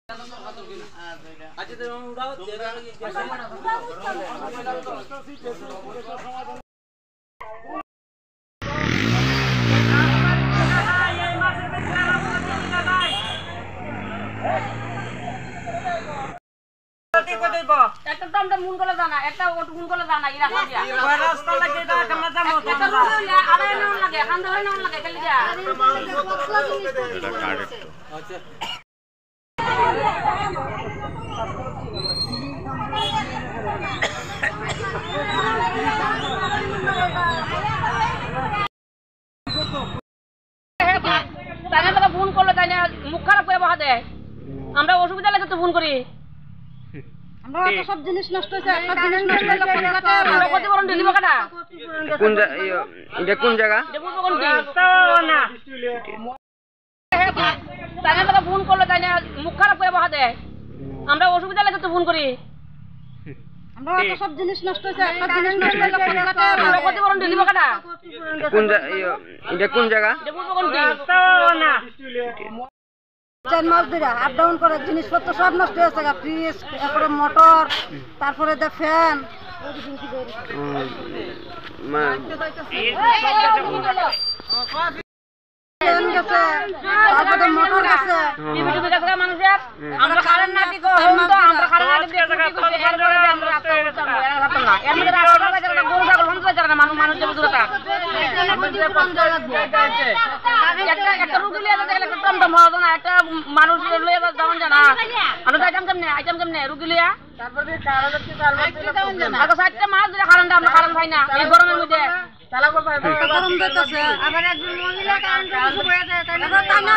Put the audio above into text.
একটা তো আমরা মুন করে জানা একটা ওট মুন করে জানা ইরা খাইয়া ওই রাস্তা লাগে এটা কেমন যাবো একটা রুল আড়াই নাম লাগে খান্দা হয় নাম লাগে খালি যা এটা কার্ড একটু আচ্ছা তাই না ফোন করলে তাই না মুখ খারাপ করে বসা দেয় আমরা অসুবিধা লাগে তো ফোন করি আমরা তো সব জিনিস নষ্ট হইছে একটা জিনিস নষ্ট হইলে কোন কাটা আমরা ক্ষতিপূরণ দিলিব কাটা কোন এটা কোন জায়গা এটা বলবো কোন কি না তাই না ফোন করলে তাই না মুখ খারাপ করে বসা দেয় আমরা অসুবিধা লাগে তো ফোন করি আমরা তো সব জিনিস নষ্ট হইছে একটা জিনিস নষ্ট হইলে কোন কাটা আমরা ক্ষতিপূরণ দিলিব কাটা কোন এটা কোন জায়গা এটা বলবো কোন কি না 4 মাস ধরে আপ ডাউন করে জিনিসপত্র সব নষ্ট হয়েছে ফ্রিজ তারপরে মোটর তারপরে দে ফ্যান তারপরে মোটর গেছে টিভি টিভি গেছে মানুষের আমরা কারেন্ট না দিকো তো আমরা কারেন্ট না দিকো আমরা না এর মধ্যে রাস্তা বাজার না গরু ছাগল বন্ধ হয়ে যাবে মানুষ মানুষ যাবে দূরটা একটা রুগী লিয়ে দেখলে একটা টমটম হবে না একটা মানুষ লিয়ে যাওয়া জানা আমরা আইটেম কেমনে রুগী লিয়া তারপরে আগে 4টা মাস ধরে কারেন্ট আমরা কারেন্ট পাই না এই গরমের মধ্যে চালা করব গরম দিতেছে আবার একজন মহিলা কারেন্ট বসে যায় তাই না